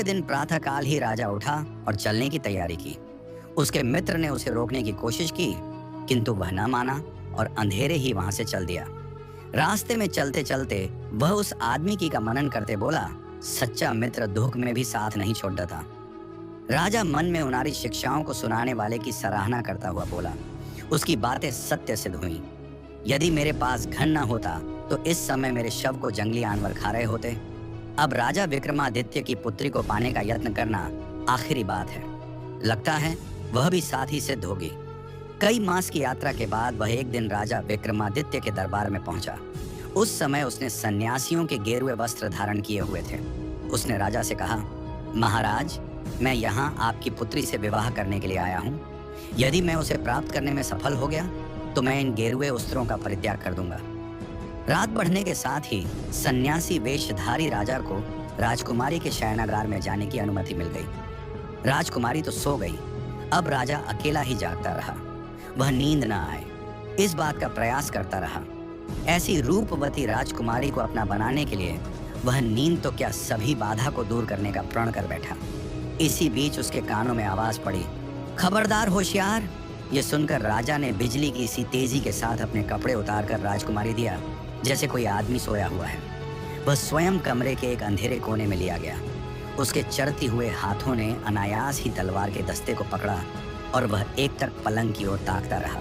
दिन प्रातःकाल ही राजा उठा और चलने की तैयारी की। उसके मित्र ने उसे रोकने की कोशिश की, किंतु वह न माना और अंधेरे ही वहां से चल दिया। रास्ते में चलते चलते वह उस आदमी की का मनन करते बोला, सच्चा मित्र दुख में भी साथ नहीं छोड़ता था। राजा मन में उनारी शिक्षाओं को सुनाने वाले की सराहना करता हुआ बोला, उसकी बातें सत्य सिद्ध हुई। यदि मेरे पास घन न होता तो इस समय मेरे शव को जंगली जानवर खा रहे होते। अब राजा विक्रमादित्य की पुत्री को पाने का यत्न करना आखिरी बात है। लगता है वह भी साथ ही सिद्ध होगी। कई मास की यात्रा के बाद वह एक दिन राजा विक्रमादित्य के दरबार में पहुंचा। उस समय उसने सन्यासियों के गेरुए वस्त्र धारण किए हुए थे। उसने राजा से कहा, महाराज, मैं यहाँ आपकी पुत्री से विवाह करने के लिए आया हूँ। यदि मैं उसे प्राप्त करने में सफल हो गया तो मैं इन गेरुए वस्त्रों का परित्याग कर दूंगा। रात बढ़ने के साथ ही सन्यासी वेशधारी राजा को राजकुमारी के शयनागार में जाने की अनुमति मिल गई। राजकुमारी तो सो गई। अब राजा अकेला ही जागता रहा। वह नींद न आए, इस बात का प्रयास करता रहा। ऐसी रूपवती राजकुमारी को अपना बनाने के लिए वह नींद तो क्या, सभी बाधा को दूर करने का प्रण कर बैठा। इसी बीच उसके कानों में आवाज पड़ी, खबरदार होशियार। ये सुनकर राजा ने बिजली की सी तेजी के साथ अपने कपड़े उतारकर राजकुमारी दिया, जैसे कोई आदमी सोया हुआ है। वह स्वयं कमरे के एक अंधेरे कोने में लिया गया। उसके चढ़ती हुए हाथों ने अनायास ही तलवार के दस्ते को पकड़ा और वह एकटक पलंग की ओर ताकता रहा।